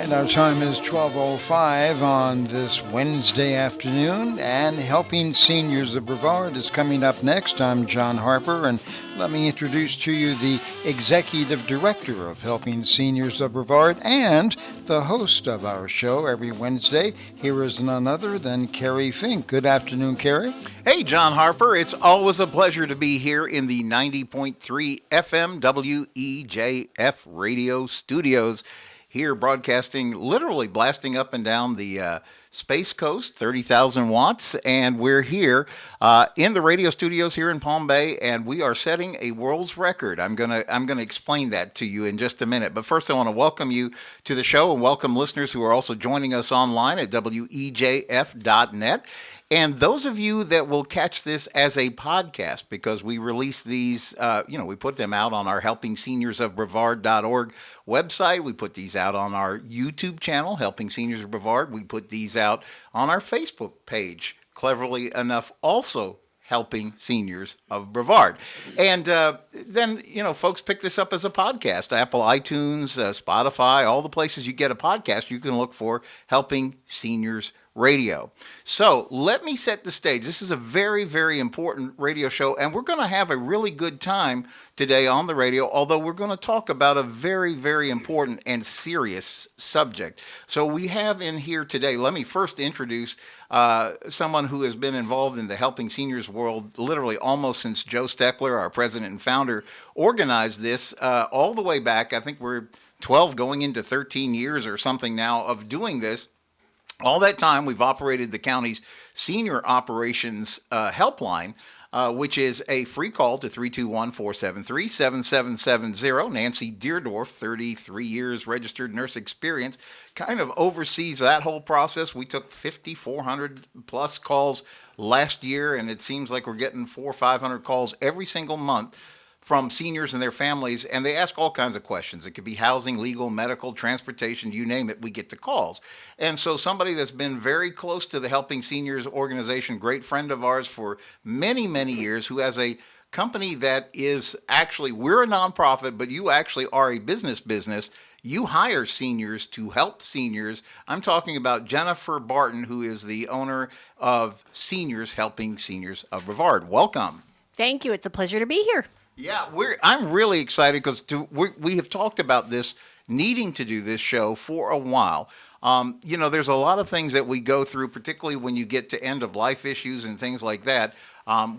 And our time is 12:05 on this Wednesday afternoon, and Helping Seniors of Brevard is coming up next. I'm John Harper, and let me introduce to you the Executive Director of Helping Seniors of Brevard and the host of our show every Wednesday. Here is none other than Carrie Fink. Good afternoon, Carrie. Hey, John Harper. It's always a pleasure to be here in the 90.3 FM WEJF Radio Studios. Here broadcasting, literally blasting up and down the Space Coast, 30,000 watts, and we're here in the radio studios here in Palm Bay, and we are setting a world's record. I'm gonna explain that to you in just a minute, but first I want to welcome you to the show and welcome listeners who are also joining us online at WEJF.net. And those of you that will catch this as a podcast, because we release these, we put them out on our helpingseniors.brevard.org website. We put these out on our YouTube channel, Helping Seniors of Brevard. We put these out on our Facebook page, cleverly enough, also Helping Seniors of Brevard. And then, folks pick this up as a podcast. Apple, iTunes, Spotify, all the places you get a podcast, you can look for Helping Seniors Radio. So let me set the stage. This is a very, very important radio show, and we're going to have a really good time today on the radio, although we're going to talk about a very, very important and serious subject. So we have in here today, let me first introduce someone who has been involved in the Helping Seniors world literally almost since Joe Steckler, our president and founder, organized this all the way back. I think we're 12 going into 13 years or something now of doing this. All that time, we've operated the county's senior operations helpline, which is a free call to 321-473-7770. Nancy Deerdorf, 33 years registered nurse experience, kind of oversees that whole process. We took 5,400 plus calls last year, and it seems like we're getting 400 or 500 calls every single month from seniors and their families, and they ask all kinds of questions. It could be housing, legal, medical, transportation, you name it, we get the calls. And so somebody that's been very close to the Helping Seniors organization, great friend of ours for many, many years, who has a company that is actually, we're a nonprofit, but you actually are a business. You hire seniors to help seniors. I'm talking about Jennifer Barton, who is the owner of Seniors Helping Seniors of Brevard. Welcome. Thank you. It's a pleasure to be here. Yeah, I'm really excited because we have talked about this, needing to do this show for a while. There's a lot of things that we go through, particularly when you get to end of life issues and things like that.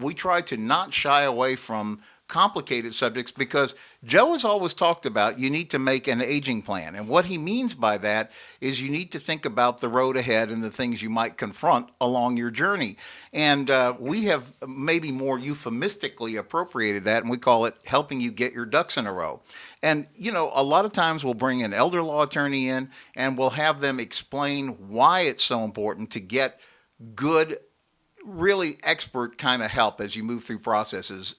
We try to not shy away from complicated subjects because Joe has always talked about you need to make an aging plan. And what he means by that is you need to think about the road ahead and the things you might confront along your journey. And we have maybe more euphemistically appropriated that, and we call it helping you get your ducks in a row. And, a lot of times we'll bring an elder law attorney in and we'll have them explain why it's so important to get good, really expert kind of help as you move through processes.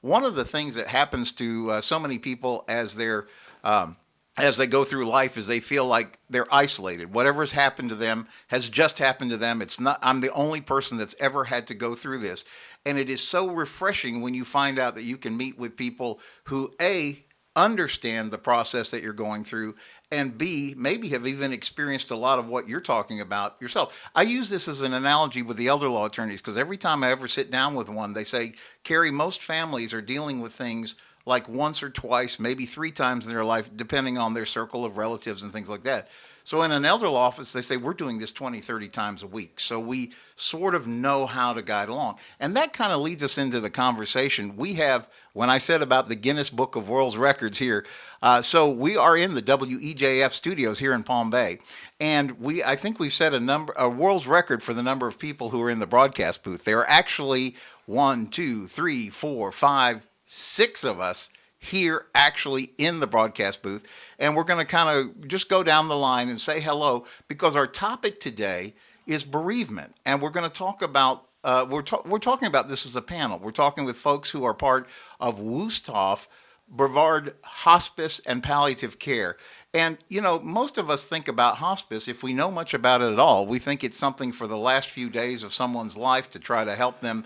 One of the things that happens to so many people as they go through life is they feel like they're isolated. Whatever's happened to them has just happened to them. I'm the only person that's ever had to go through this. And it is so refreshing when you find out that you can meet with people who, A, understand the process that you're going through, and B, maybe have even experienced a lot of what you're talking about yourself. I use this as an analogy with the elder law attorneys because every time I ever sit down with one, they say, Carrie, most families are dealing with things like once or twice, maybe 3 times in their life, depending on their circle of relatives and things like that. So in an elder law office, they say, we're doing this 20, 30 times a week. So we sort of know how to guide along. And that kind of leads us into the conversation. We have, when I said about the Guinness Book of World Records here, so we are in the WEJF Studios here in Palm Bay. And I think we've set a world's record for the number of people who are in the broadcast booth. There are actually 1, 2, 3, 4, 5, 6 of us here actually in the broadcast booth. And we're going to kind of just go down the line and say hello because our topic today is bereavement. And we're going to talk about, we're talking about this as a panel. We're talking with folks who are part of Wuesthoff, Brevard Hospice and Palliative Care. And, most of us think about hospice, if we know much about it at all, we think it's something for the last few days of someone's life to try to help them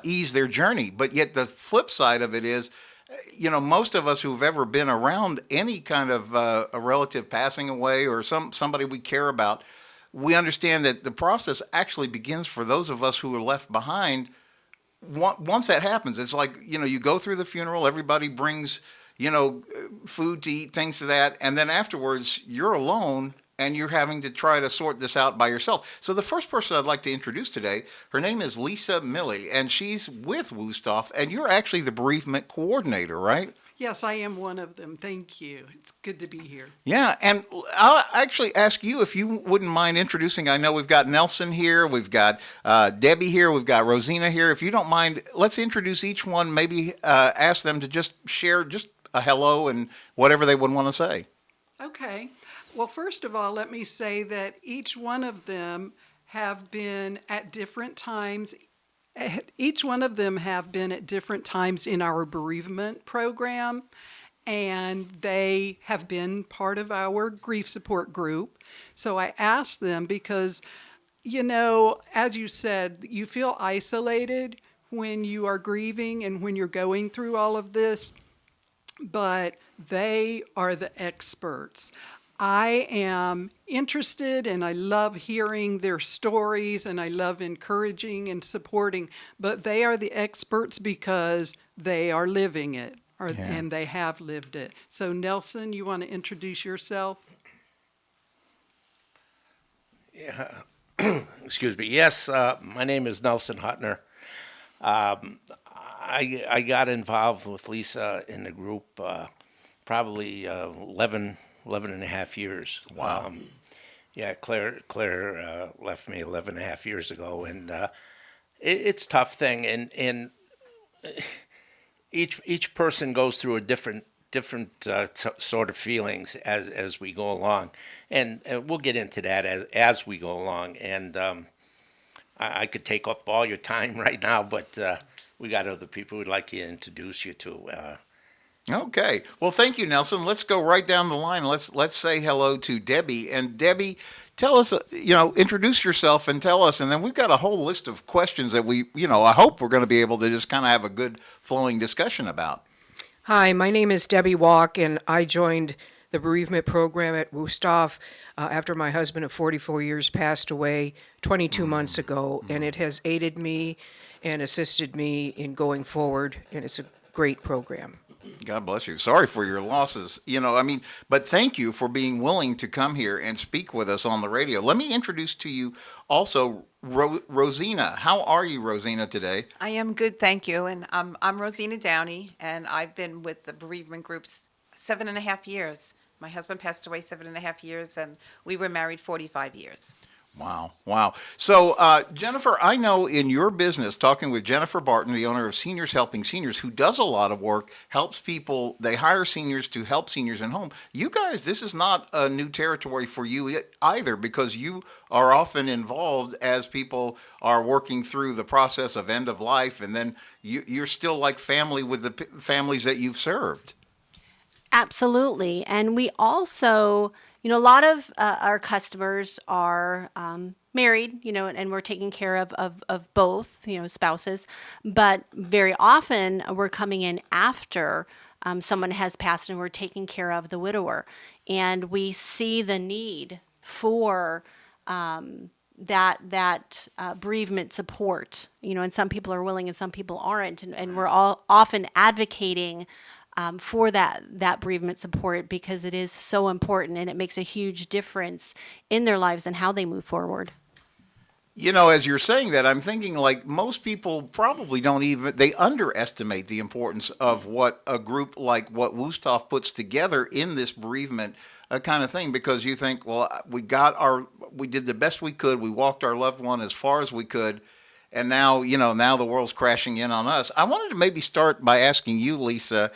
ease their journey. But yet the flip side of it is most of us who've ever been around any kind of a relative passing away or somebody we care about, we understand that the process actually begins for those of us who are left behind. Once that happens, it's like, you go through the funeral, everybody brings, food to eat, things to that, and then afterwards you're alone and you're having to try to sort this out by yourself. So the first person I'd like to introduce today, her name is Lisa Millay, and she's with Wuesthoff, and you're actually the bereavement coordinator, right? Yes, I am one of them. Thank you. It's good to be here. Yeah, and I'll actually ask you if you wouldn't mind introducing. I know we've got Nelson here, we've got Debbie here, we've got Rosina here. If you don't mind, let's introduce each one, maybe ask them to just share just a hello and whatever they would want to say. Okay. Well, first of all, let me say that each one of them have been at different times. Each one of them have been at different times in our bereavement program, and they have been part of our grief support group. So I asked them because, as you said, you feel isolated when you are grieving and when you're going through all of this, but they are the experts. I am interested and I love hearing their stories and I love encouraging and supporting, but they are the experts because they are living it and they have lived it. So Nelson, you want to introduce yourself? Yeah. Excuse me. Yes, my name is Nelson Hutner. I got involved with Lisa in the group probably 11 and a half years. Wow. Claire left me 11 and a half years ago, and it's a tough thing. And each person goes through a different sort of feelings as we go along, and we'll get into that as we go along. And I could take up all your time right now, but we got other people who'd like to introduce you to. Okay. Well, thank you, Nelson. Let's go right down the line. Let's say hello to Debbie. And Debbie, tell us, introduce yourself and tell us. And then we've got a whole list of questions that I hope we're going to be able to just kind of have a good flowing discussion about. Hi, my name is Debbie Walk, and I joined the bereavement program at Wuesthoff after my husband of 44 years passed away 22 months ago. And it has aided me and assisted me in going forward. And it's a great program. God bless you. Sorry for your losses. But thank you for being willing to come here and speak with us on the radio. Let me introduce to you also Rosina. How are you, Rosina, today? I am good, thank you. And I'm Rosina Downey, and I've been with the bereavement groups 7.5 years. My husband passed away 7.5 years, and we were married 45 years. Wow. So, Jennifer, I know in your business, talking with Jennifer Barton, the owner of Seniors Helping Seniors, who does a lot of work, helps people, they hire seniors to help seniors in home. You guys, this is not a new territory for you either, because you are often involved as people are working through the process of end of life, and then you're still like family with the families that you've served. Absolutely. And we also, a lot of our customers are married, and we're taking care of both, spouses. But very often we're coming in after someone has passed and we're taking care of the widower. And we see the need for that bereavement support, and some people are willing and some people aren't. And we're all often advocating for that bereavement support because it is so important and it makes a huge difference in their lives and how they move forward. As you're saying that, I'm thinking like most people probably they underestimate the importance of what a group like what Wuesthoff puts together in this bereavement kind of thing, because you think, well, we did the best we could, we walked our loved one as far as we could, and now the world's crashing in on us. I wanted to maybe start by asking you, Lisa,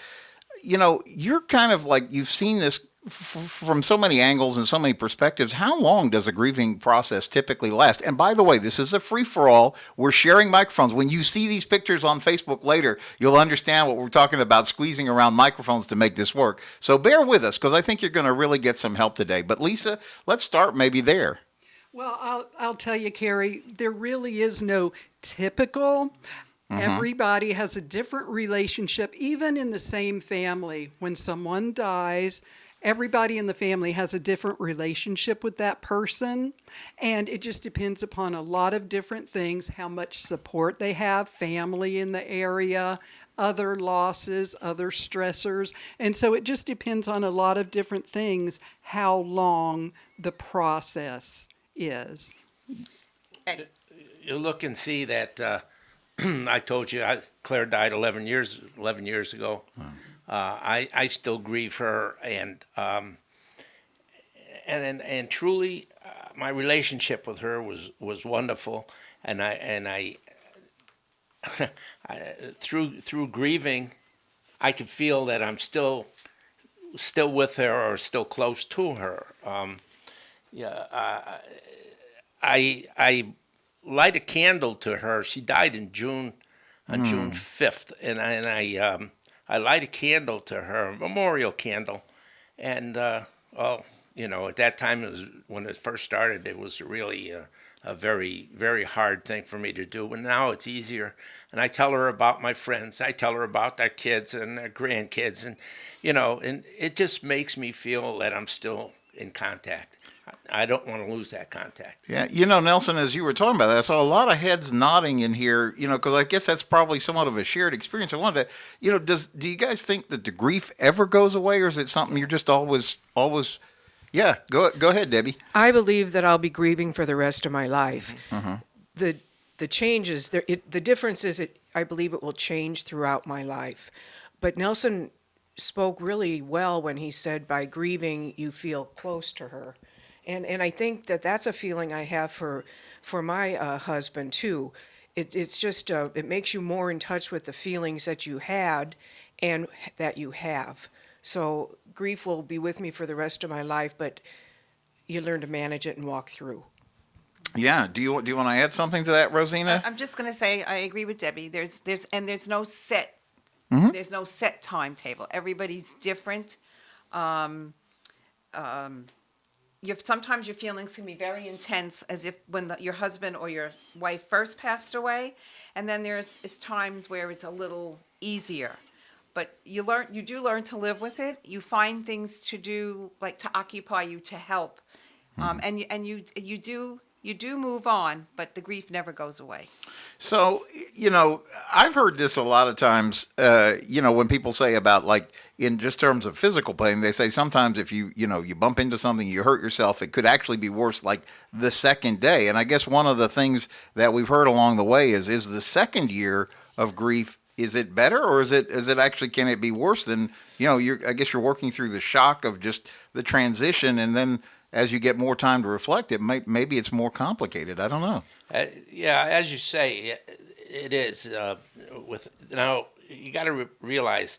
you're kind of like, you've seen this from so many angles and so many perspectives. How long does a grieving process typically last? And by the way, this is a free-for-all. We're sharing microphones. When you see these pictures on Facebook later, you'll understand what we're talking about, squeezing around microphones to make this work. So bear with us, because I think you're going to really get some help today. But Lisa, let's start maybe there. Well, I'll tell you, Carrie, there really is no typical Everybody has a different relationship, even in the same family. When someone dies, everybody in the family has a different relationship with that person. And it just depends upon a lot of different things, how much support they have, family in the area, other losses, other stressors. And so it just depends on a lot of different things, how long the process is. You look and see that I told you Claire died 11 years ago. I still grieve her, and truly, my relationship with her was wonderful, and I through grieving, I could feel that I'm still with her or still close to her. I light a candle to her. She died in June, on June 5th, and I light a candle to her, a memorial candle, and at that time, when it first started, it was really a very, very hard thing for me to do, and now it's easier. And I tell her about my friends. I tell her about their kids and their grandkids, and and it just makes me feel that I'm still in contact. I don't want to lose that contact. Yeah, Nelson, as you were talking about that, I saw a lot of heads nodding in here, because I guess that's probably somewhat of a shared experience. I wanted to, do you guys think that the grief ever goes away, or is it something you're just always, yeah, go ahead, Debbie. I believe that I'll be grieving for the rest of my life. The changes, the difference is I believe it will change throughout my life. But Nelson spoke really well when he said by grieving, you feel close to her. And I think that's a feeling I have for my husband too. It's just it makes you more in touch with the feelings that you had and that you have. So grief will be with me for the rest of my life, but you learn to manage it and walk through. Yeah. Do you want to add something to that, Rosina? I'm just going to say I agree with Debbie. There's no set there's no set timetable. Everybody's different. Sometimes your feelings can be very intense, as if when your husband or your wife first passed away, and then there's times where it's a little easier. But you do learn to live with it. You find things to do, like to occupy you, to help, and you do move on, but the grief never goes away. So, I've heard this a lot of times, when people say about, like, in just terms of physical pain, they say sometimes if you bump into something, you hurt yourself, it could actually be worse like the second day. And I guess one of the things that we've heard along the way is the second year of grief, is it better, or is it actually, can it be worse than, I guess you're working through the shock of just the transition, and then as you get more time to reflect, maybe it's more complicated. I don't know. Yeah, as you say, it is. Now you got to realize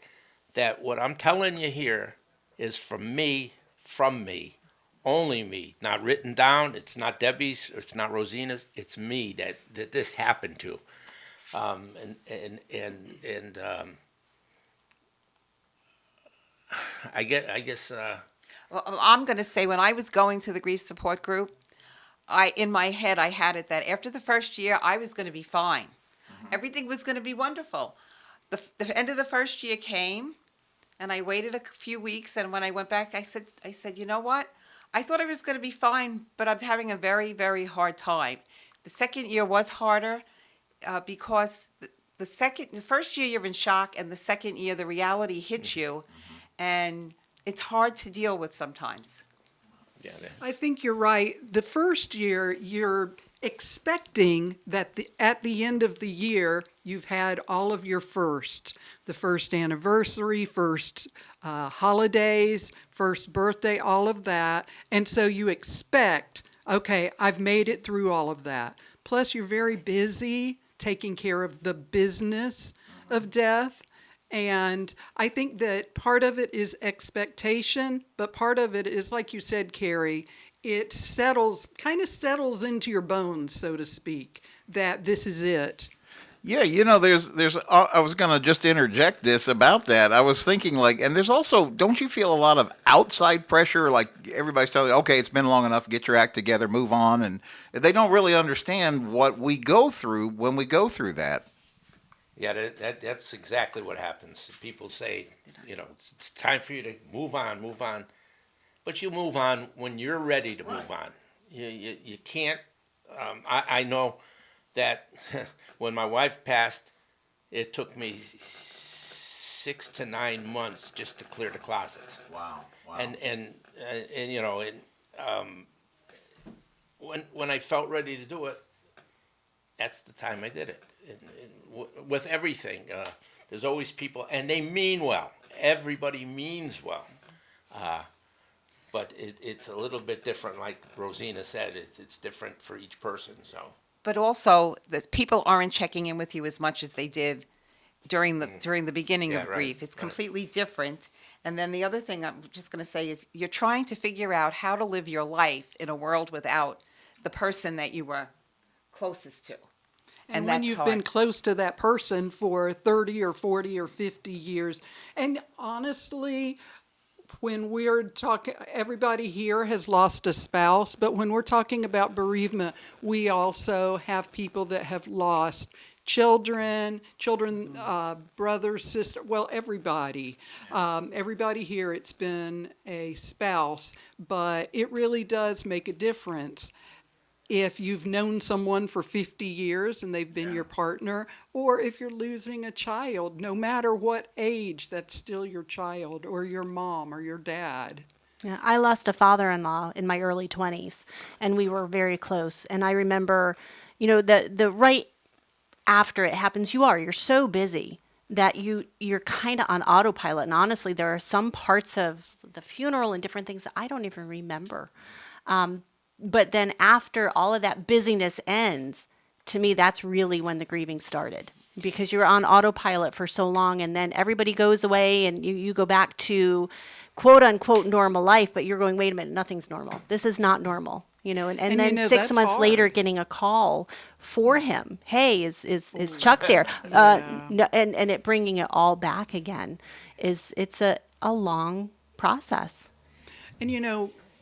that what I'm telling you here is from me, only me, not written down. It's not Debbie's. It's not Rosina's. It's me that this happened to. I guess. Well, I'm going to say when I was going to the grief support group, in my head I had it that after the first year I was going to be fine. Everything was going to be wonderful. The end of the first year came, and I waited a few weeks, and when I went back, I said, you know what? I thought I was going to be fine, but I'm having a very, very hard time. The second year was harder because the first year you're in shock, and the second year the reality hits you, and it's hard to deal with sometimes. Yeah, I think you're right. The first year, you're expecting that at the end of the year, you've had all of your the first anniversary, first holidays, first birthday, all of that. And so you expect, okay, I've made it through all of that. Plus, you're very busy taking care of the business of death. And I think that part of it is expectation, but part of it is, like you said, Carrie, it kind of settles into your bones, so to speak, that this is it. Yeah, there's I was going to just interject this about that. I was thinking, and there's also, don't you feel a lot of outside pressure? Like everybody's telling you, okay, it's been long enough, get your act together, move on. And they don't really understand what we go through when we go through that. Yeah, that's exactly what happens. People say, it's time for you to move on. But you move on when you're ready to move on. You can't. I know that when my wife passed, it took me 6 to 9 months just to clear the closet. Wow. And when I felt ready to do it, that's the time I did it. With everything, there's always people, and they mean well. Everybody means well. But it's a little bit different, like Rosina said. It's different for each person. So, But also, the people aren't checking in with you as much as they did during the beginning of right, grief. It's right. completely different. And then the other thing I'm just going to say is you're trying to figure out how to live your life in a world without the person that you were closest to. And when that's you've hard. been close to that person for 30 or 40 or 50 years, and honestly, when we're talking, everybody here has lost a spouse, but when we're talking about bereavement, we also have people that have lost children, brothers, sisters, well, everybody. Everybody here, it's been a spouse, but it really does make a difference if you've known someone for 50 years and they've been your partner, or if you're losing a child, no matter what age, that's still your child or your mom or your dad. Yeah, I lost a father-in-law in my early 20s, and we were very close. And I remember, the right after it happens, you're so busy that you're kind of on autopilot. And honestly, there are some parts of the funeral and different things that I don't even remember. But then after all of that busyness ends, to me, that's really when the grieving started, because you're on autopilot for so long, and then everybody goes away and you go back to quote unquote normal life, but you're going, wait a minute, nothing's normal. This is not normal. And then 6 that's months later, hard. getting a call for him. Hey, is Chuck there? No, and it bringing it all back again it's a long process. And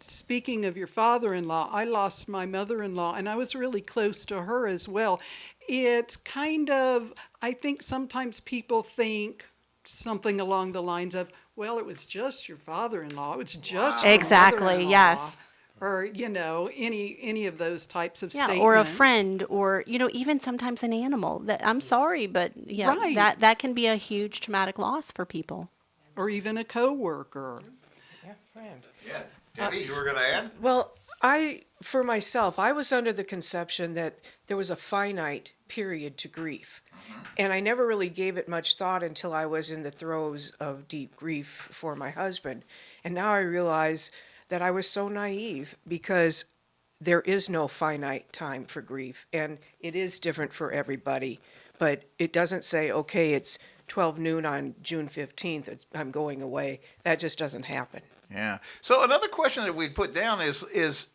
speaking of your father-in-law, I lost my mother-in-law, and I was really close to her as well. It's kind of, I think sometimes people think something along the lines of, well, it was just your father-in-law. It was just your Exactly, mother-in-law. yes. Or, any of those types of Yeah, statements. or a friend, or even sometimes an animal. That I'm sorry, but Right. that can be a huge traumatic loss for people. Or even a coworker. Yeah, friend. Yeah. Debbie, you were going to add? Well, for myself, I was under the conception that there was a finite period to grief. And I never really gave it much thought until I was in the throes of deep grief for my husband. And now I realize that I was so naive, because there is no finite time for grief. And it is different for everybody. But it doesn't say, okay, it's 12 noon on June 15th, I'm going away. That just doesn't happen. Yeah. So another question that we'd put down is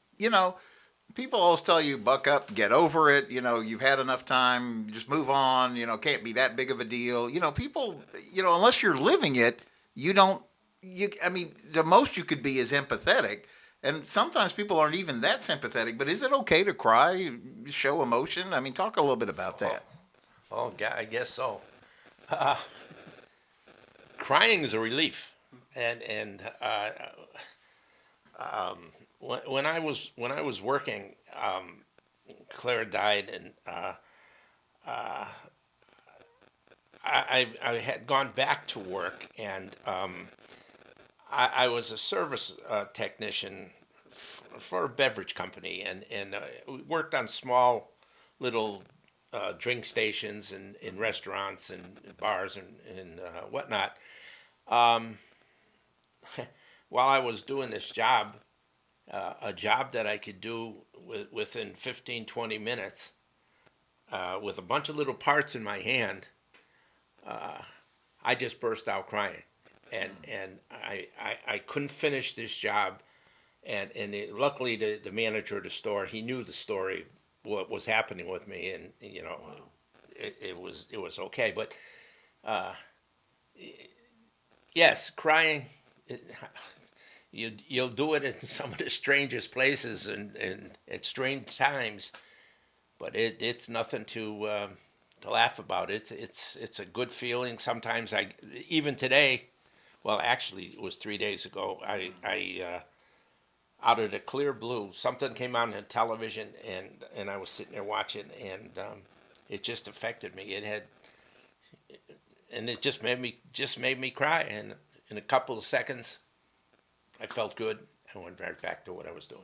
people always tell you, buck up, get over it. You've had enough time, just move on. Can't be that big of a deal. People, unless you're living it, the most you could be is empathetic. And sometimes people aren't even that sympathetic. But is it okay to cry, show emotion? Talk a little bit about that. Oh, I guess so. Crying is a relief. And when I was working, Clara died, and I had gone back to work, and I was a service technician for a beverage company, and we worked on small little drink stations and in restaurants and bars and whatnot. While I was doing this job, a job that I could do within 15, 20 minutes, with a bunch of little parts in my hand, I just burst out crying. And I couldn't finish this job. Luckily, the manager of the store, he knew the story, what was happening with me, and it was okay. But yes, crying. You'll do it in some of the strangest places and at strange times, but it's nothing to laugh about. It's a good feeling. Sometimes even today, well, actually it was 3 days ago. I out of the clear blue, something came on the television, and I was sitting there watching, and it just affected me. And it just made me cry. And in a couple of seconds, I felt good. I went right back to what I was doing.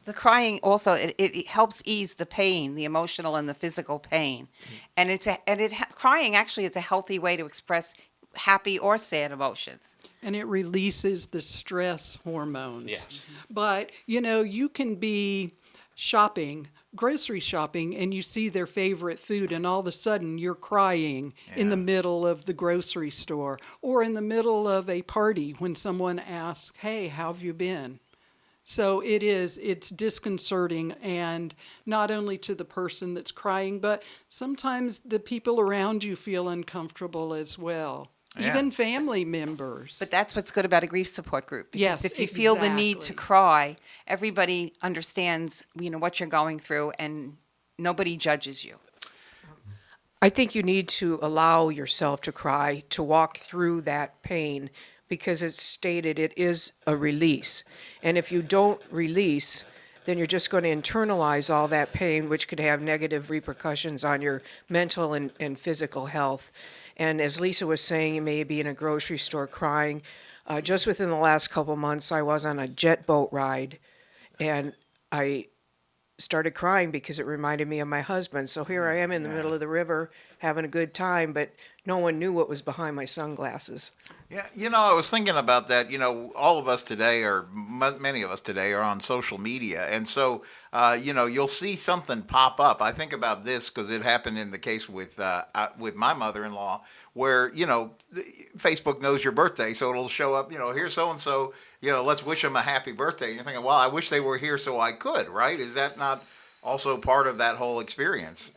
The crying also it helps ease the pain, the emotional and the physical pain, and crying actually is a healthy way to express happy or sad emotions. And it releases the stress hormones. Yes. But, you can be grocery shopping, and you see their favorite food, and all of a sudden you're crying in the middle of the grocery store, or in the middle of a party when someone asks, "Hey, how have you been?" So it's disconcerting, and not only to the person that's crying, but sometimes the people around you feel uncomfortable as well. Yeah. Even family members. But that's what's good about a grief support group. Because Yes, if you feel the need to exactly. cry, everybody understands, what you're going through, and nobody judges you. I think you need to allow yourself to cry, to walk through that pain, because it's stated it is a release. And if you don't release, then you're just going to internalize all that pain, which could have negative repercussions on your mental and physical health. And as Lisa was saying, you may be in a grocery store crying. Just within the last couple months, I was on a jet boat ride, and I started crying because it reminded me of my husband. So here I am in the middle of the river having a good time, but no one knew what was behind my sunglasses. Yeah, I was thinking about that. All of us today, or many of us today, are on social media, and so you'll see something pop up. I think about this because it happened in the case with my mother-in-law, where Facebook knows your birthday, so it'll show up. Here's so and so. Let's wish them a happy birthday. And you're thinking, well, I wish they were here so I could. Right? Is that not also part of that whole experience?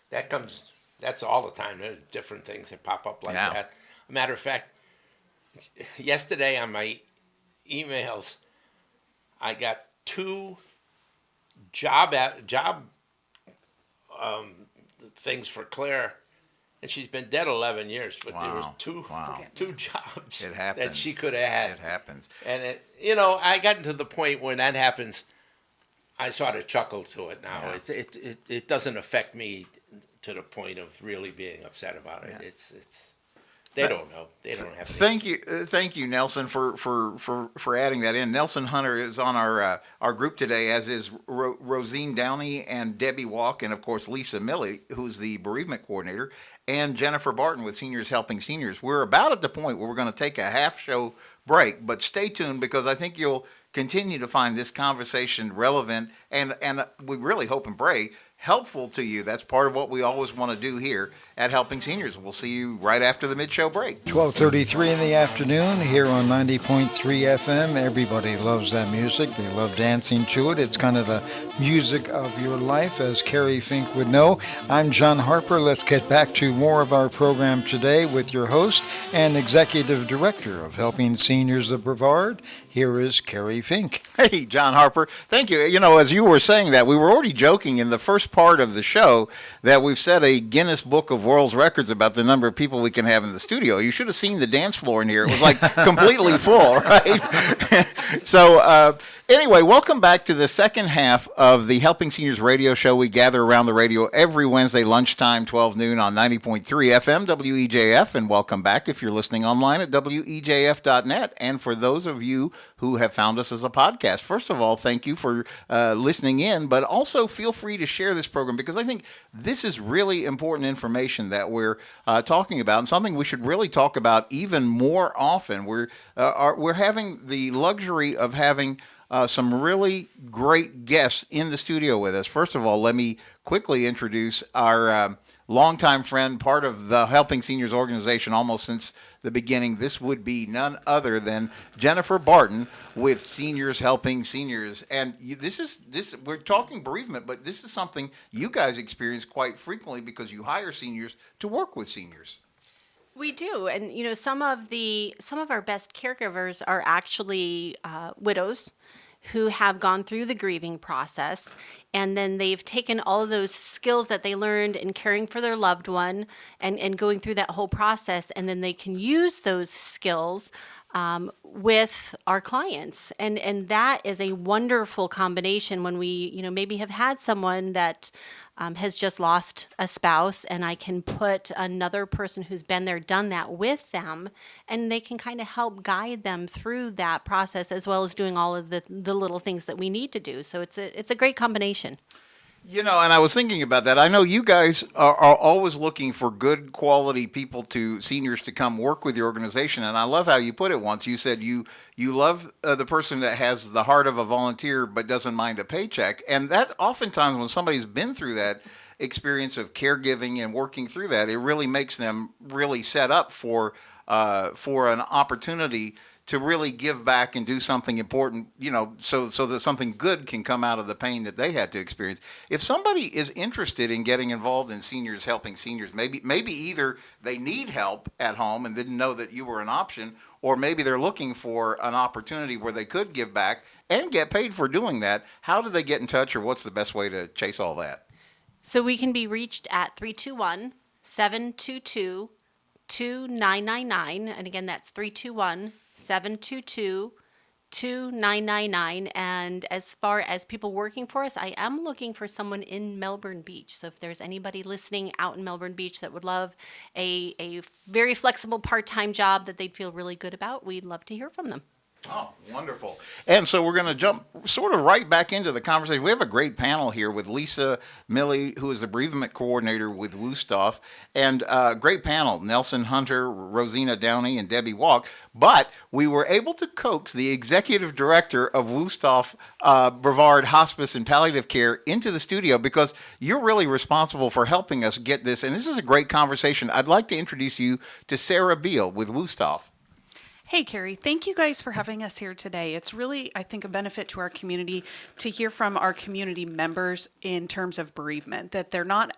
That's all the time. There's different things that pop up like that. A matter of fact, yesterday on my emails, I got 2 job things for Claire, and she's been dead 11 years. But there was two jobs It happens. that she could have had. It happens. And I got to the point when that happens, I sort of chuckle to it now. Yeah. It doesn't affect me to the point of really being upset about it. It's they don't know. They don't have. Thank you, Nelson, for adding that in. Nelson Hunter is on our group today, as is Rosine Downey and Debbie Walk, and of course Lisa Millay, who's the bereavement coordinator, and Jennifer Barton with Seniors Helping Seniors. We're about at the point where we're going to take a half show break, but stay tuned because I think you'll continue to find this conversation relevant and we really hope and pray helpful to you. That's part of what we always want to do here at Helping Seniors. We'll see you right after the mid-show break. 12:33 in the afternoon here on 90.3 FM. Everybody loves that music. They love dancing to it. It's kind of the music of your life, as Carrie Fink would know. I'm John Harper. Let's get back to more of our program today with your host and Executive Director of Helping Seniors of Brevard. Here is Carrie Fink. Hey, John Harper. Thank you. As you were saying that, we were already joking in the first part of the show that we've set a Guinness Book of World Records about the number of people we can have in the studio. You should have seen the dance floor in here. It was like completely full, right? So anyway, welcome back to the second half of the Helping Seniors radio show. We gather around the radio every Wednesday lunchtime, 12 noon on 90.3 FM, WEJF, and welcome back if you're listening online at WEJF.net. And for those of you who have found us as a podcast, first of all, thank you for listening in, but also feel free to share this program because I think this is really important information that we're talking about and something we should really talk about even more often. We're having the luxury of having some really great guests in the studio with us. First of all, let me quickly introduce our longtime friend, part of the Helping Seniors organization almost since the beginning. This would be none other than Jennifer Barton with Seniors Helping Seniors. And we're talking bereavement, but this is something you guys experience quite frequently because you hire seniors to work with seniors. We do, and some of our best caregivers are actually widows who have gone through the grieving process, and then they've taken all of those skills that they learned in caring for their loved one and going through that whole process, and then they can use those skills with our clients. And that is a wonderful combination when we, maybe have had someone that has just lost a spouse, and I can put another person who's been there, done that with them, and they can kind of help guide them through that process, as well as doing all of the little things that we need to do. So it's a great combination. And I was thinking about that. I know you guys are always looking for good quality people seniors to come work with your organization. And I love how you put it once. You said you love the person that has the heart of a volunteer but doesn't mind a paycheck. And that oftentimes when somebody's been through that experience of caregiving and working through that, it really makes them really set up for an opportunity to really give back and do something important, so that something good can come out of the pain that they had to experience. If somebody is interested in getting involved in seniors, helping seniors, maybe either they need help at home and didn't know that you were an option, or maybe they're looking for an opportunity where they could give back and get paid for doing that, how do they get in touch, or what's the best way to chase all that? So we can be reached at 321-722-2999. And again, that's 321-722-2999. And as far as people working for us, I am looking for someone in Melbourne Beach. So if there's anybody listening out in Melbourne Beach that would love a very flexible part-time job that they'd feel really good about, we'd love to hear from them. Oh, wonderful. And so we're going to jump sort of right back into the conversation. We have a great panel here with Lisa Millay, who is the bereavement coordinator with Wuesthoff, and great panel, Nelson Hunter, Rosina Downey, and Debbie Walk. But we were able to coax the executive director of Wuesthoff, Brevard Hospice and Palliative Care into the studio, because you're really responsible for helping us get this. And this is a great conversation. I'd like to introduce you to Sara Beil with Wuesthoff. Hey, Carrie, thank you guys for having us here today. It's really, I think, a benefit to our community to hear from our community members in terms of bereavement, that they're not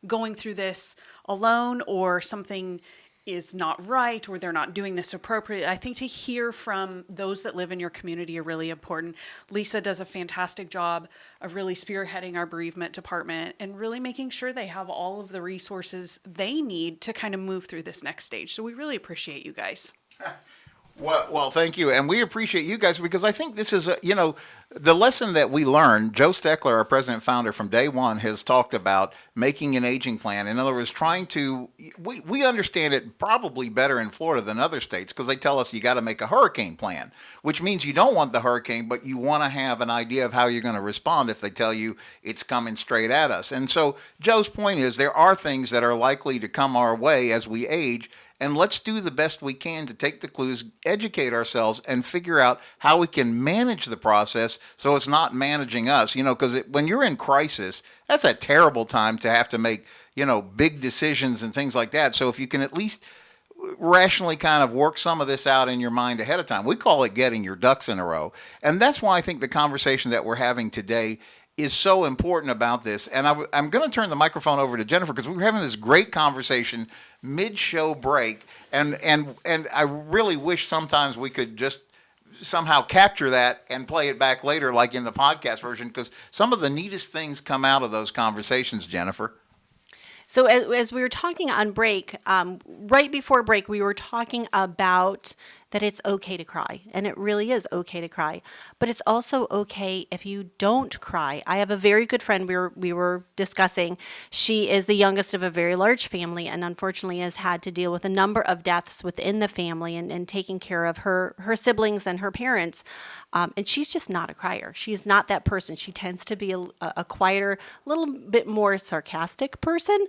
going through this alone, or something is not right, or they're not doing this appropriately. I think to hear from those that live in your community are really important. Lisa does a fantastic job of really spearheading our bereavement department and really making sure they have all of the resources they need to kind of move through this next stage. So we really appreciate you guys. Well, thank you. And we appreciate you guys, because I think this is, the lesson that we learned. Joe Steckler, our president founder, from day one has talked about making an aging plan. In other words, we understand it probably better in Florida than other states, because they tell us you got to make a hurricane plan, which means you don't want the hurricane, but you want to have an idea of how you're going to respond if they tell you it's coming straight at us. And so Joe's point is there are things that are likely to come our way as we age, and let's do the best we can to take the clues, educate ourselves, and figure out how we can manage the process so it's not managing us. Because when you're in crisis, that's a terrible time to have to make, big decisions and things like that. So if you can at least rationally kind of work some of this out in your mind ahead of time, we call it getting your ducks in a row. And that's why I think the conversation that we're having today is so important about this. And I'm going to turn the microphone over to Jennifer, because we were having this great conversation mid-show break, and I really wish sometimes we could just somehow capture that and play it back later, like in the podcast version, because some of the neatest things come out of those conversations, Jennifer. So as we were talking on break, right before break, we were talking about that it's okay to cry, and it really is okay to cry, but it's also okay if you don't cry. I have a very good friend we were discussing. She is the youngest of a very large family, and unfortunately has had to deal with a number of deaths within the family, and taking care of her siblings and her parents. And she's just not a crier. She's not that person. She tends to be a quieter, a little bit more sarcastic person.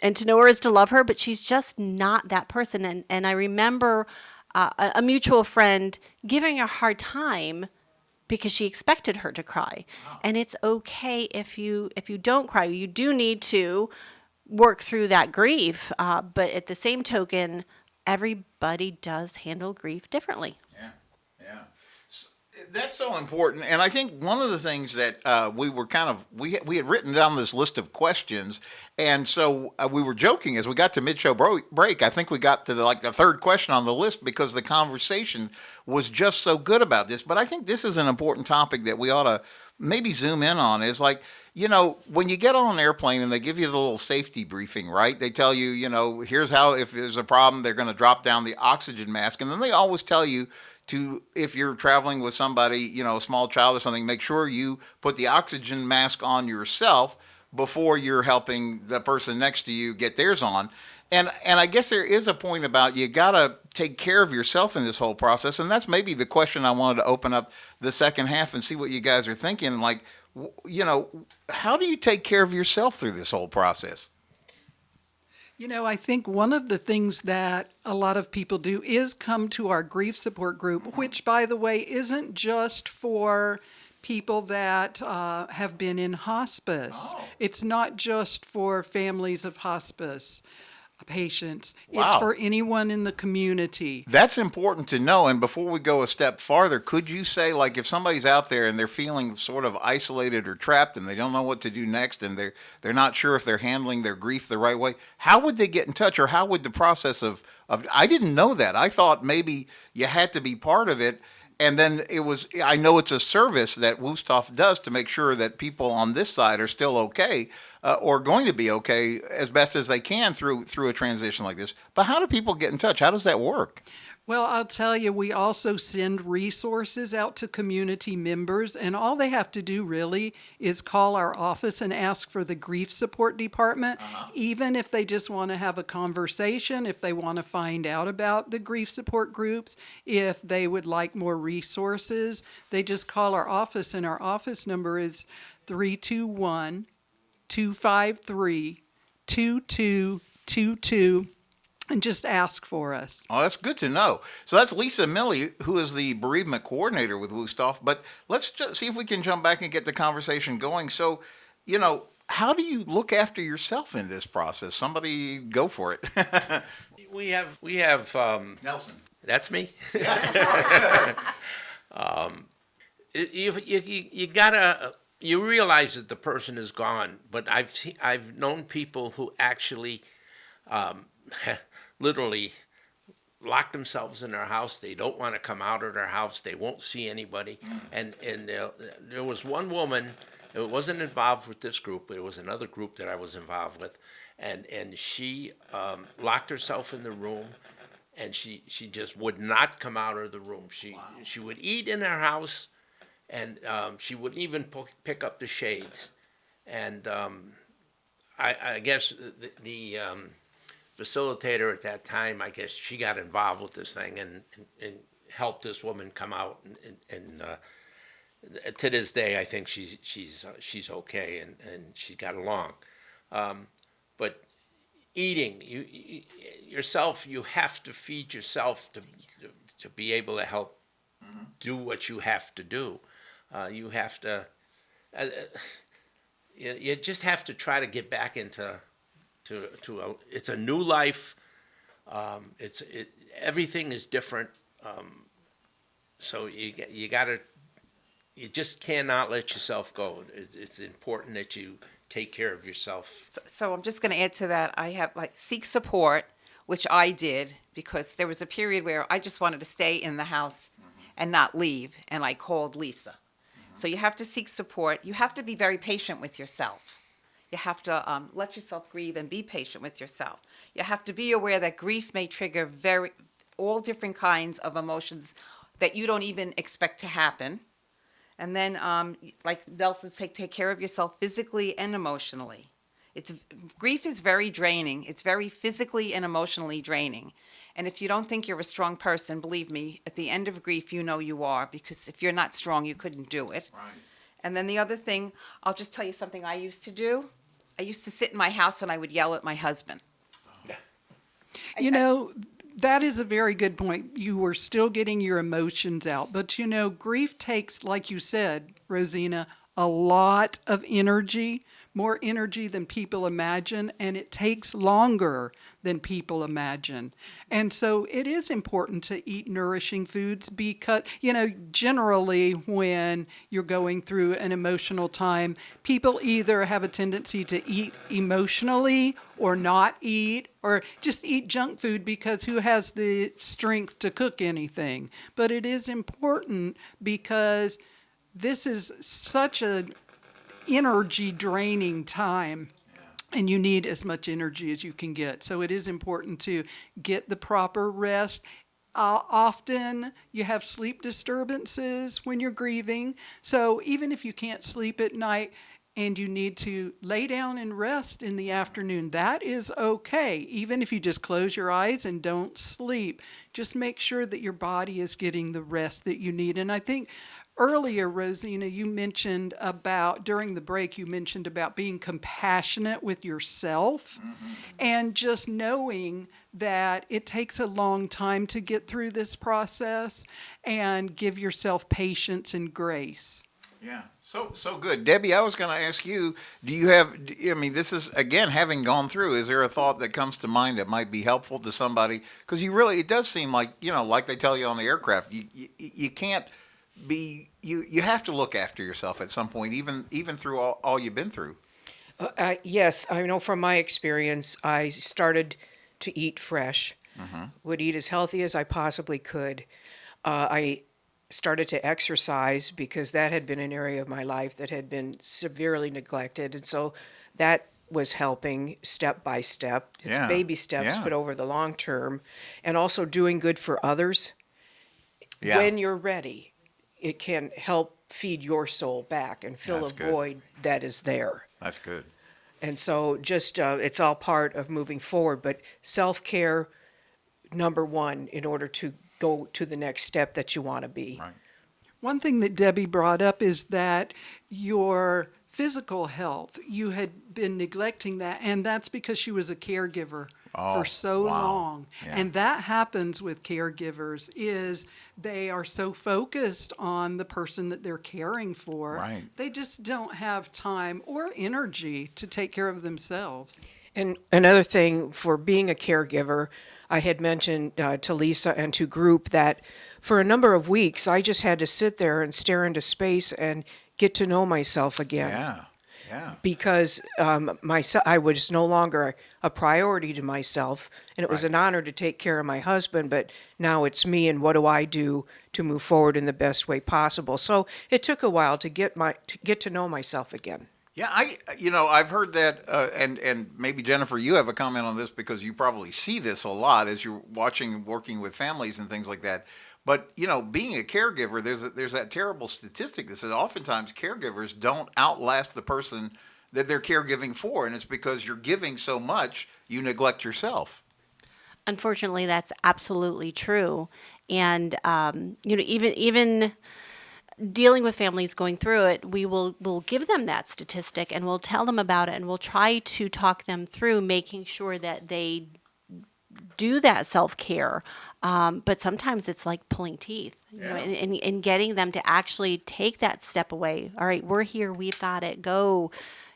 And to know her is to love her, but she's just not that person. And I remember a mutual friend giving her a hard time because she expected her to cry. Wow. And it's okay if you don't cry. You do need to work through that grief, but at the same token, everybody does handle grief differently. Yeah. That's so important, and I think one of the things that we had written down this list of questions, and so we were joking as we got to mid-show break. I think we got to the third question on the list because the conversation was just so good about this. But I think this is an important topic that we ought to maybe zoom in on. Is like, when you get on an airplane and they give you the little safety briefing, right? They tell you, here's how, if there's a problem, they're going to drop down the oxygen mask, and then they always tell you if you're traveling with somebody, a small child or something, make sure you put the oxygen mask on yourself before you're helping the person next to you get theirs on. And I guess there is a point about you got to take care of yourself in this whole process. And that's maybe the question I wanted to open up the second half and see what you guys are thinking. Like, how do you take care of yourself through this whole process? I think one of the things that a lot of people do is come to our grief support group, which, by the way, isn't just for people that have been in hospice. Oh. It's not just for families of hospice patients. Wow. It's for anyone in the community. That's important to know. And before we go a step farther, could you say, like, if somebody's out there and they're feeling sort of isolated or trapped and they don't know what to do next and they're not sure if they're handling their grief the right way, how would they get in touch, or how would the process of I didn't know that. I thought maybe you had to be part of it. And then I know it's a service that Wuesthoff does to make sure that people on this side are still okay, or going to be okay as best as they can through a transition like this. But how do people get in touch? How does that work? Well, I'll tell you, we also send resources out to community members, and all they have to do really is call our office and ask for the grief support department, even if they just want to have a conversation, if they want to find out about the grief support groups, if they would like more resources. They just call our office, and our office number is 321-253-2222. And just ask for us. Oh, that's good to know. So that's Lisa Millay, who is the bereavement coordinator with Wuesthoff. But let's just see if we can jump back and get the conversation going. So, how do you look after yourself in this process? Somebody go for it. We have Nelson. That's me. You gotta. You realize that the person is gone, but I've known people who actually literally lock themselves in their house. They don't want to come out of their house. They won't see anybody. And there was one woman, it wasn't involved with this group, but it was another group that I was involved with. And she locked herself in the room, and she just would not come out of the room. She would eat in her house, and she wouldn't even pick up the shades. And I guess the facilitator at that time, I guess she got involved with this thing and helped this woman come out. And to this day, I think she's okay and she got along. But eating, yourself, you have to feed yourself to be able to help do what you have to do. You have to. You just have to try to get back into. It's a new life. Everything is different. So you just cannot let yourself go. It's important that you take care of yourself. So I'm just going to add to that. I have seek support, which I did because there was a period where I just wanted to stay in the house and not leave, and I called Lisa. So you have to seek support. You have to be very patient with yourself. You have to let yourself grieve and be patient with yourself. You have to be aware that grief may trigger all different kinds of emotions that you don't even expect to happen. And then, like Nelson said, take care of yourself physically and emotionally. Grief is very draining. It's very physically and emotionally draining. And if you don't think you're a strong person, believe me, at the end of grief, you know you are, because if you're not strong, you couldn't do it. Right. And then the other thing, I'll just tell you something I used to do. I used to sit in my house and I would yell at my husband. That is a very good point. You were still getting your emotions out. But, grief takes, like you said, Rosina, a lot of energy, more energy than people imagine, and it takes longer than people imagine. And so it is important to eat nourishing foods because, generally when you're going through an emotional time, people either have a tendency to eat emotionally or not eat, or just eat junk food because who has the strength to cook anything? But it is important because this is such an energy draining time, and you need as much energy as you can get. So it is important to get the proper rest. Often you have sleep disturbances when you're grieving. So even if you can't sleep at night and you need to lay down and rest in the afternoon, that is okay. Even if you just close your eyes and don't sleep, just make sure that your body is getting the rest that you need. And I think earlier, Rosina, you mentioned during the break, you mentioned about being compassionate with yourself and just knowing that it takes a long time to get through this process, and give yourself patience and grace. Yeah, so good. Debbie, I was going to ask you, do you have, this is, again, having gone through, is there a thought that comes to mind that might be helpful to somebody? Because it does seem like, like they tell you on the aircraft, you can't be, you have to look after yourself at some point, even through all you've been through. Yes, I know from my experience, I started to eat fresh, would eat as healthy as I possibly could. I started to exercise because that had been an area of my life that had been severely neglected. And so that was helping step by step. It's baby steps, but over the long term. And also doing good for others. Yeah. When you're ready, it can help feed your soul back and fill a void that is there. That's good. And so just it's all part of moving forward. But self-care, number one, in order to go to the next step that you want to be. Right. One thing that Debbie brought up is that your physical health, you had been neglecting that, and that's because she was a caregiver for so long. Yeah. And that happens with caregivers, is they are so focused on the person that they're caring for, Right. they just don't have time or energy to take care of themselves. And another thing for being a caregiver, I had mentioned to Lisa and to group that for a number of weeks, I just had to sit there and stare into space and get to know myself again. Yeah. Because I was no longer a priority to myself, and it was an honor to take care of my husband, but now it's me, and what do I do to move forward in the best way possible? So it took a while to get to know myself again. Yeah, I've heard that, and maybe Jennifer, you have a comment on this because you probably see this a lot as you're watching and working with families and things like that. But being a caregiver, there's that terrible statistic that says oftentimes caregivers don't outlast the person that they're caregiving for, and it's because you're giving so much you neglect yourself. Unfortunately, that's absolutely true, and even dealing with families going through it, we'll give them that statistic and we'll tell them about it, and we'll try to talk them through making sure that they do that self-care. But sometimes it's like pulling teeth, and getting them to actually take that step away. All right, we're here. We've got it. Go,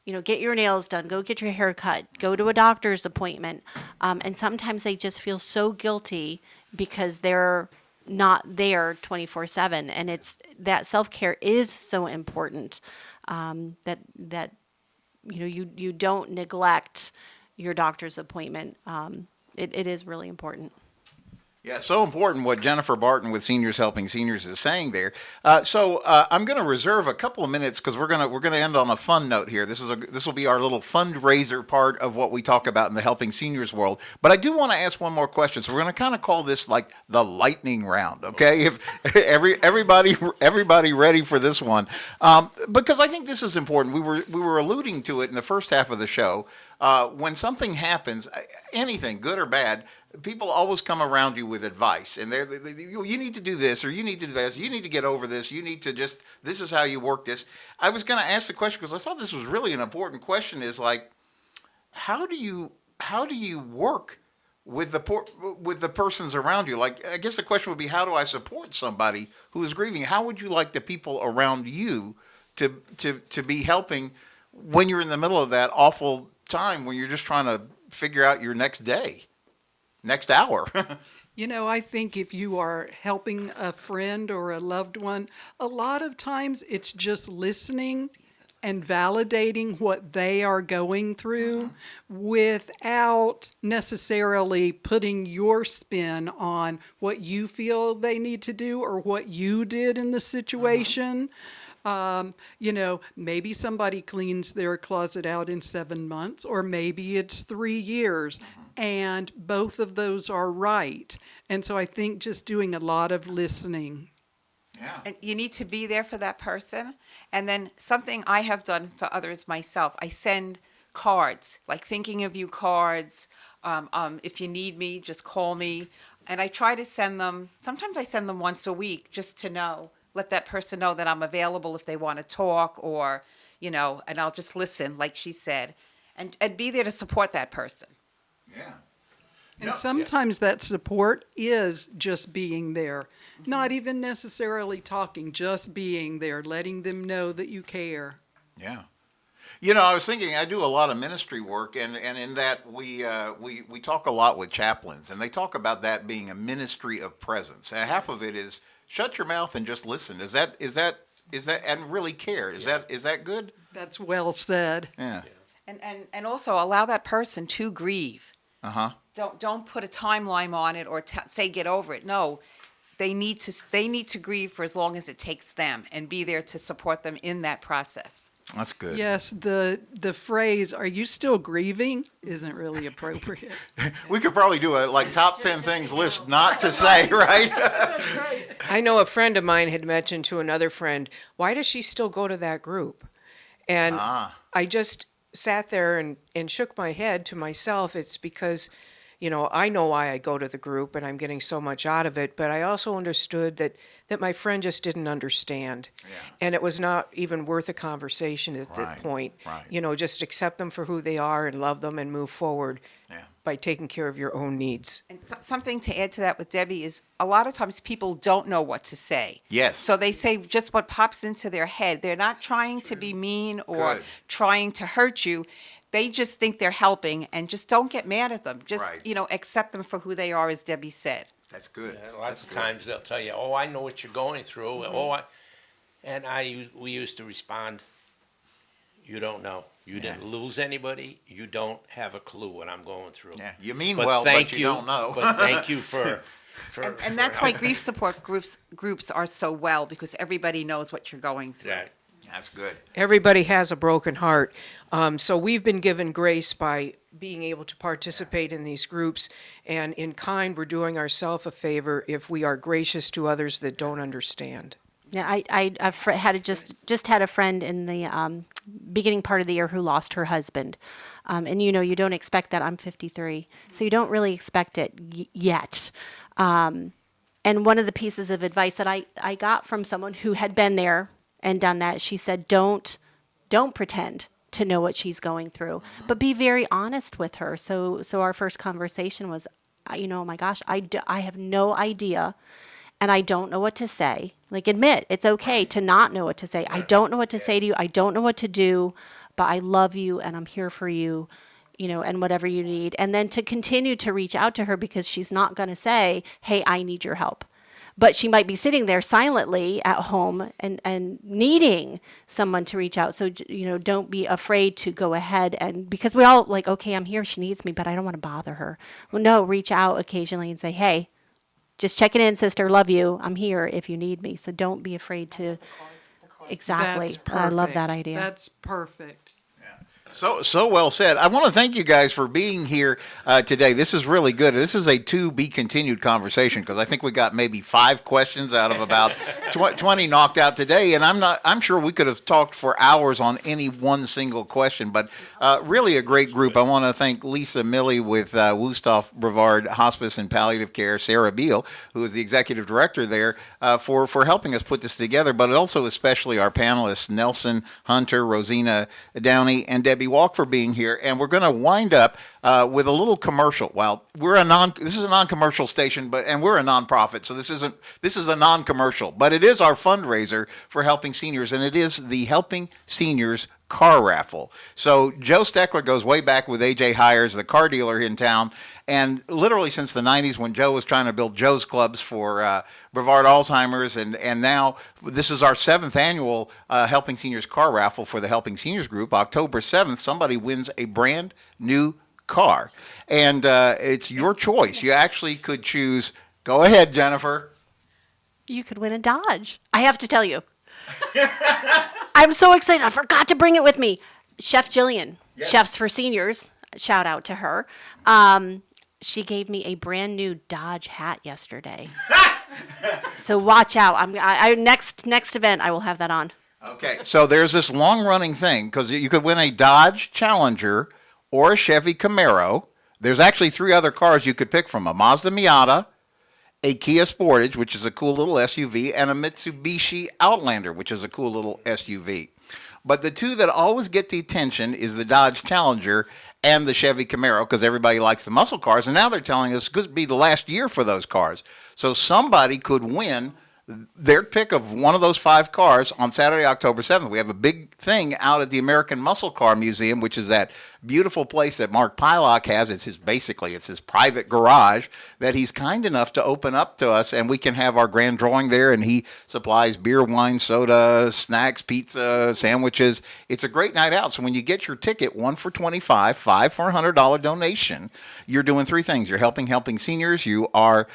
get your nails done. Go get your hair cut. Go to a doctor's appointment. And sometimes they just feel so guilty because they're not there 24/7, and it's that self-care is so important, that you don't neglect your doctor's appointment. It is really important. Yeah, so important what Jennifer Barton with Seniors Helping Seniors is saying there. So I'm going to reserve a couple of minutes because we're going to end on a fun note here. This will be our little fundraiser part of what we talk about in the Helping Seniors world. But I do want to ask one more question. So we're going to kind of call this like the lightning round, okay? If everybody ready for this one, because I think this is important. We were alluding to it in the first half of the show. When something happens, anything good or bad, people always come around you with advice, and you need to do this, or you need to do this, you need to get over this, you need to this is how you work this. I was going to ask the question because I thought this was really an important question, is like, how do you work with the persons around you? Like, I guess the question would be, how do I support somebody who is grieving? How would you like the people around you to be helping when you're in the middle of that awful time when you're just trying to figure out your next day, next hour. You know, I think if you are helping a friend or a loved one, a lot of times it's just listening and validating what they are going through without necessarily putting your spin on what you feel they need to do or what you did in the situation. You know, maybe somebody cleans their closet out in 7 months, or maybe it's 3 years, and both of those are right. And so I think just doing a lot of listening. Yeah. And you need to be there for that person. And then something I have done for others myself, I send cards, like thinking of you cards. If you need me, just call me. And I try to send them, sometimes I send them once a week just to know, let that person know that I'm available if they want to talk, or, you know, and I'll just listen, like she said, and be there to support that person. Yeah. And sometimes that support is just being there, not even necessarily talking, just being there, letting them know that you care. Yeah. You know, I was thinking, I do a lot of ministry work, and in that we talk a lot with chaplains, and they talk about that being a ministry of presence. And half of it is shut your mouth and just listen. Is that and really care? Is that good? That's well said. Yeah. And also allow that person to grieve. Uh-huh. Don't put a timeline on it or say get over it. No, they need to grieve for as long as it takes them, and be there to support them in that process. That's good. Yes, the phrase "Are you still grieving?" isn't really appropriate. We could probably do a top 10 things list not to say, right? I know a friend of mine had mentioned to another friend, why does she still go to that group? And I just sat there and shook my head to myself. It's because, you know, I know why I go to the group and I'm getting so much out of it, but I also understood that my friend just didn't understand. Yeah. And it was not even worth a conversation at that point. Right. You know, just accept them for who they are and love them and move forward by taking care of your own needs. And something to add to that with Debbie is a lot of times people don't know what to say. Yes. So they say just what pops into their head. They're not trying to be mean or trying to hurt you. They just think they're helping, and just don't get mad at them. Just, you know, accept them for who they are, as Debbie said. That's good. Lots of times they'll tell you, "Oh, I know what you're going through." We used to respond, "You don't know. You didn't lose anybody. You don't have a clue what I'm going through." Yeah. You mean well, but you don't know. But thank you for and that's why grief support groups are so well, because everybody knows what you're going through. Right. That's good. Everybody has a broken heart. So we've been given grace by being able to participate in these groups, and in kind, we're doing ourselves a favor if we are gracious to others that don't understand. Yeah, I've just had a friend in the beginning part of the year who lost her husband, and you know, you don't expect that. I'm 53, so you don't really expect it yet. And one of the pieces of advice that I got from someone who had been there and done that, she said, don't pretend to know what she's going through, but be very honest with her. So our first conversation was, you know, oh my gosh, I have no idea, and I don't know what to say. Like, admit it's okay to not know what to say. I don't know what to say to you. I don't know what to do, but I love you and I'm here for you, you know, and whatever you need. And then to continue to reach out to her, because she's not going to say, hey, I need your help. But she might be sitting there silently at home and needing someone to reach out. So, you know, don't be afraid to go ahead, and because we all like, okay, I'm here, she needs me, but I don't want to bother her. Well, no, reach out occasionally and say, hey, just checking in, sister, love you. I'm here if you need me. So don't be afraid to. Exactly. That's perfect. I love that idea. That's perfect. So well said. I want to thank you guys for being here today. This is really good. This is a to be continued conversation, because I think we got maybe 5 questions out of about 20 knocked out today, and I'm sure we could have talked for hours on any one single question. But really a great group. I want to thank Lisa Millay with Wuesthoff, Brevard Hospice and Palliative Care, Sara Beil, who is the executive director there, for helping us put this together. But also especially our panelists, Nelson Hunter, Rosina Downey, and Debbie Walk, for being here. And we're going to wind up with a little commercial. Well, this is a non-commercial station, and we're a nonprofit, so this is a non-commercial, but it is our fundraiser for helping seniors, and it is the Helping Seniors car raffle. So Joe Steckler goes way back with AJ Hires, the car dealer in town, and literally since the 90s when Joe was trying to build Joe's Clubs for Brevard Alzheimer's, and now this is our 7th annual Helping Seniors car raffle for the Helping Seniors group. October 7th, somebody wins a brand new car, and it's your choice. You actually could choose. Go ahead, Jennifer. You could win a Dodge. I have to tell you. I'm so excited. I forgot to bring it with me. Chef Jillian, Yes. Chefs for Seniors, shout out to her. She gave me a brand new Dodge hat yesterday. So watch out. Next event, I will have that on. Okay, so there's this long-running thing, because you could win a Dodge Challenger or a Chevy Camaro. There's actually 3 other cars you could pick from: a Mazda Miata, a Kia Sportage, which is a cool little SUV, and a Mitsubishi Outlander, which is a cool little SUV. But the 2 that always get the attention is the Dodge Challenger and the Chevy Camaro, because everybody likes the muscle cars, and now they're telling us it could be the last year for those cars. So somebody could win their pick of one of those 5 cars on Saturday, October 7th. We have a big thing out at the American Muscle Car Museum, which is that beautiful place that Mark Pylock has. It's his private garage that he's kind enough to open up to us, and we can have our grand drawing there, and he supplies beer, wine, soda, snacks, pizza, sandwiches. It's a great night out. So when you get your ticket, 1 for $25, 5 for $100 donation, you're doing 3 things. You're helping seniors. You are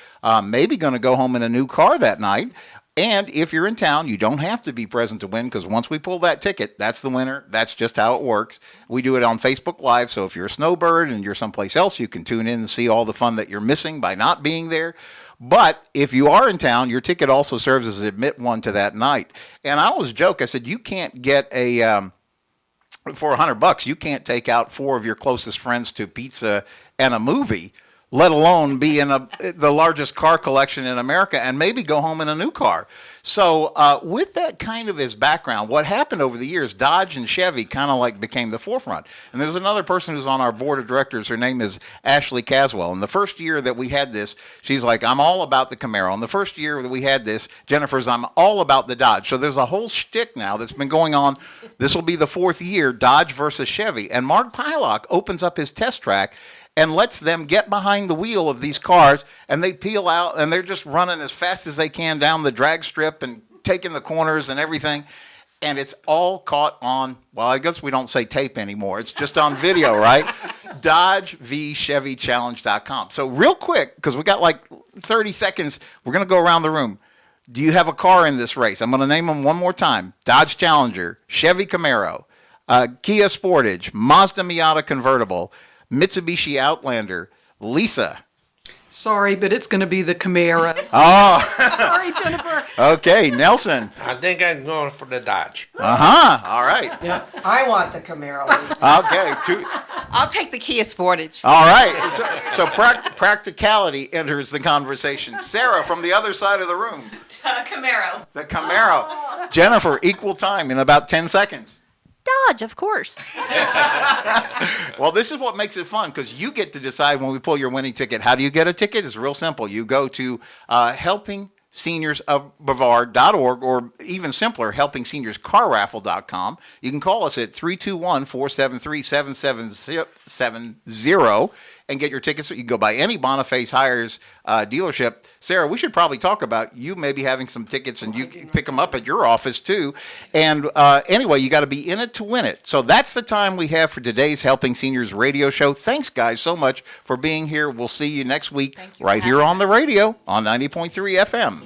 maybe going to go home in a new car that night. And if you're in town, you don't have to be present to win, because once we pull that ticket, that's the winner. That's just how it works. We do it on Facebook Live, so if you're a snowbird and you're someplace else, you can tune in and see all the fun that you're missing by not being there. But if you are in town, your ticket also serves as admit one to that night. And I always joke, I said, you can't get for $100, you can't take out 4 of your closest friends to pizza and a movie, let alone be in the largest car collection in America and maybe go home in a new car. So with that kind of as background, what happened over the years, Dodge and Chevy kind of like became the forefront. And there's another person who's on our board of directors. Her name is Ashley Caswell. And the first year that we had this, she's like, I'm all about the Camaro. And the first year that we had this, Jennifer's, I'm all about the Dodge. So there's a whole shtick now that's been going on. This will be the 4th year, Dodge versus Chevy. And Mark Pylock opens up his test track and lets them get behind the wheel of these cars, and they peel out, and they're just running as fast as they can down the drag strip and taking the corners and everything. And it's all caught on, well, I guess we don't say tape anymore. It's just on video, right? DodgeVChevyChallenge.com. So real quick, because we got like 30 seconds, we're going to go around the room. Do you have a car in this race? I'm going to name them one more time. Dodge Challenger, Chevy Camaro, Kia Sportage, Mazda Miata Convertible, Mitsubishi Outlander. Lisa. Sorry, but it's going to be the Camaro. Oh. Sorry, Jennifer. Okay, Nelson. I think I'm going for the Dodge. All right. Yeah, I want the Camaro. Okay. I'll take the Kia Sportage. All right. So practicality enters the conversation. Sarah, from the other side of the room. Camaro. The Camaro. Jennifer, equal time in about 10 seconds. Dodge, of course. Well, this is what makes it fun, because you get to decide when we pull your winning ticket. How do you get a ticket? It's real simple. You go to helpingseniors.brevard.org, or even simpler, helpingseniors.carraffle.com. You can call us at 321-473-7770 and get your tickets. You can go by any Boniface Hires dealership. Sarah, we should probably talk about you maybe having some tickets, and you can pick them up at your office too. And anyway, you got to be in it to win it. So that's the time we have for today's Helping Seniors radio show. Thanks, guys, so much for being here. We'll see you next week right here on the radio on 90.3 FM.